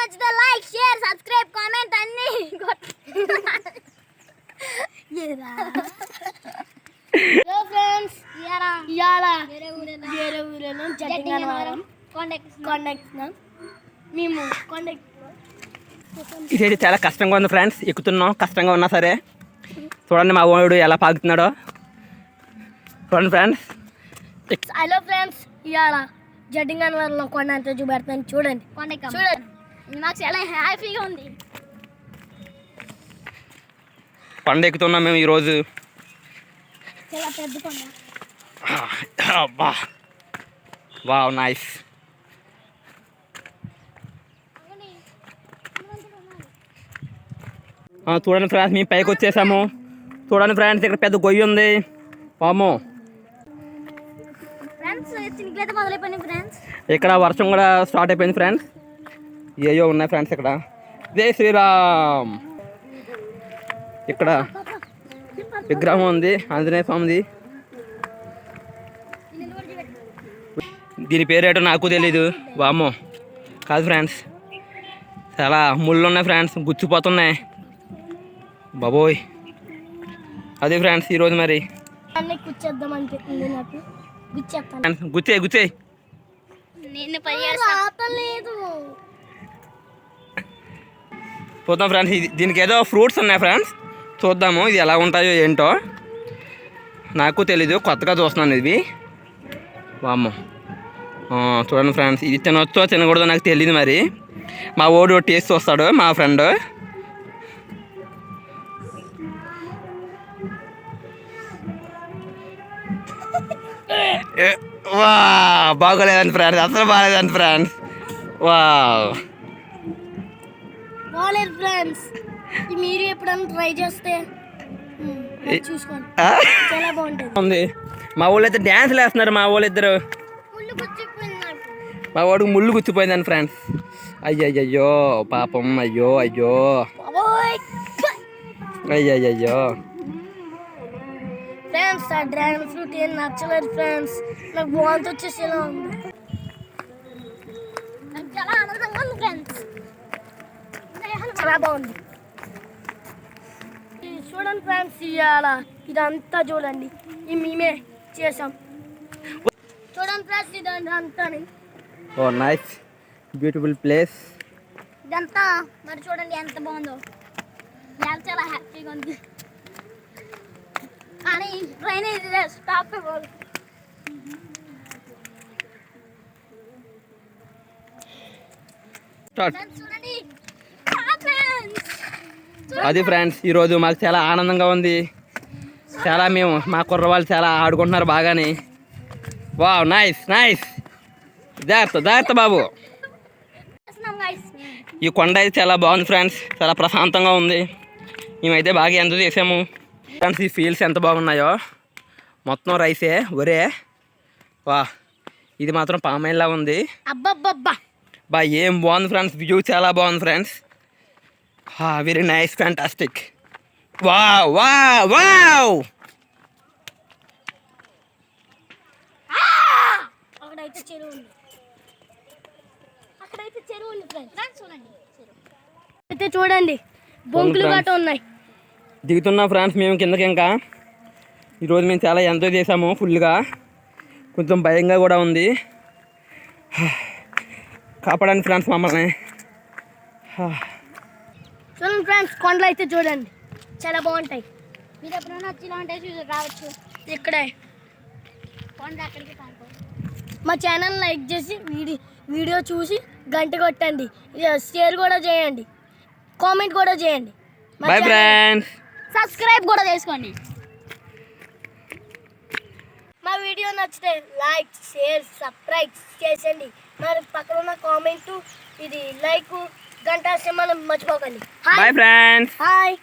నచ్చితే like share subscribe comment అన్ని hello friends ఇయాల వేరే ఊరేలో జటింగనవరం కొండెక్కుతున్నాం మేము ఇది చాలా కష్టంగా ఉంది ఫ్రెండ్స్. ఎక్కుతున్నాం, కష్టంగా ఉన్నా సరే. చూడండి మా వాడు ఎలా పాకుతున్నాడో చూడండి ఫ్రెండ్స్. హలో ఫ్రెండ్స్ ఇవాళ జటింగనవరంలో కొండ అంతా చూపెడతాను చూడండి. చూడండి నాకు చాలా హ్యాపీగా ఉంది. కొండ ఎక్కుతున్నాం మేము ఈరోజు. చాలా పెద్ద కొండ. Wow nice. చూడండి ఫ్రెండ్స్ మేము పైకి వచ్చేసాము. చూడండి ఫ్రెండ్స్ ఇక్కడ పెద్ద గొయ్యి ఉంది. వామో ఇక్కడ వర్షం కూడా స్టార్ట్ అయిపోయింది ఫ్రెండ్స్. ఏయో ఉన్నాయి ఫ్రెండ్స్ ఇక్కడ. జై శ్రీరామ్. ఇక్కడ విగ్రహం ఉంది ఆంజనేయ స్వామిది. దీని పేరేటో నాకు తెలీదు. వామో కాదు ఫ్రెండ్స్, చాలా ముళ్ళు ఉన్నాయి ఫ్రెండ్స్, గుచ్చిపోతున్నాయి బాబోయ్. అదే ఫ్రెండ్స్ ఈరోజు మరి గుచ్చేయి గుచ్చేయి. చూద్దాం ఫ్రెండ్స్. దీనికి ఏదో ఫ్రూట్స్ ఉన్నాయి ఫ్రెండ్స్, చూద్దాము ఇది ఎలా ఉంటాయో ఏంటో. నాకు తెలీదు, కొత్తగా చూస్తున్నాను ఇది. వామ్మో చూడండి ఫ్రెండ్స్, ఇది తినొచ్చో తినకూడదో నాకు తెలియదు. మరి మా ఓడు టేస్ట్ వస్తాడు, మా ఫ్రెండ్. వా బాగోలేదండి ఫ్రెండ్స్, అసలు బాగాలేదండి ఫ్రెండ్స్. వా బాగలేదు ఫ్రెండ్స్, మీరు ఎప్పుడన్నా ట్రై చేస్తే చూసుకోండి, చాలా బాగుంటుంది. మా వాళ్ళు అయితే డ్యాన్స్లు వేస్తున్నారు. మా వాళ్ళు ఇద్దరు. మా వాడికి ముళ్ళు గుచ్చిపోయిందని ఫ్రెండ్స్. అయ్యయ్యో పాపం. అయ్యో అయ్యో అయ్యయ్యో ఫ్రెండ్స్. ఆ డ్రాగన్ ఫ్రూట్ ఏం నచ్చలేదు ఫ్రెండ్స్, నాకు బాగుంది వచ్చేసి ఎలా ఉంది. నాకు చాలా ఆనందంగా ఉంది ఫ్రెండ్స్, చాలా బాగుంది. చూడండి ఫ్రెండ్స్ ఇవాళ ఇదంతా చూడండి, ఇది మేమే చేసాం. చూడండి ఫ్రెండ్స్ ఇదంతా. ఓ నైస్ బ్యూటిఫుల్ ప్లేస్ ఇదంతా. మరి చూడండి ఎంత బాగుందో. చాలా హ్యాపీగా ఉంది. కానీ ట్రైన్ ఇది స్టాప్ అయిపోదు. అది ఫ్రెండ్స్ ఈరోజు మాకు చాలా ఆనందంగా ఉంది. చాలా మేము మా కుర్రవాళ్ళు చాలా ఆడుకుంటున్నారు బాగానే. Wow nice nice. జాగ్రత్త జాగ్రత్త బాబు. ఈ కొండ అయితే చాలా బాగుంది ఫ్రెండ్స్, చాలా ప్రశాంతంగా ఉంది. మేమైతే బాగా ఎంజాయ్ చేసాము ఫ్రెండ్స్. ఈ ఫీల్డ్స్ ఎంత బాగున్నాయో, మొత్తం రైసే ఒరే. వా ఇది మాత్రం పామాయిల్లా ఉంది. అబ్బబ్బబ్బా బా ఏం బాగుంది ఫ్రెండ్స్, వ్యూ చాలా బాగుంది friends. Very nice fantastic. Wow wow wow. అక్కడైతే చెరువు ఉంది, అక్కడైతే చెరువు ఉంది ఫ్రెండ్స్. చూడండి అయితే చూడండి బొంకులు గట్ట ఉన్నాయి. దిగుతున్నాం ఫ్రెండ్స్ మేము కిందకి. ఇంకా ఈరోజు మేము చాలా ఎంజాయ్ చేసాము ఫుల్గా. కొంచెం భయంగా కూడా ఉంది. కాపాడండి ఫ్రెండ్స్ మమ్మల్ని. చూడండి ఫ్రెండ్స్ కొండలు అయితే చూడండి చాలా బాగుంటాయి. మీరు ఎప్పుడైనా వచ్చి ఇలా ఉంటాయి చూసి రావచ్చు. ఇక్కడే కొండ అక్కడికి మా ఛానల్ లైక్ చేసి వీడియో చూసి గంట కొట్టండి, షేర్ కూడా చేయండి, కామెంట్ కూడా చేయండి. బై ఫ్రెండ్స్, సబ్స్క్రైబ్ కూడా చేసుకోండి. మా వీడియో నచ్చితే లైక్ షేర్ సబ్స్క్రైబ్ చేసేయండి. మరి పక్కన ఉన్న కామెంట్ ఇది లైక్ గంట సింబల్ మర్చిపోకండి. Bye friends. హాయ్.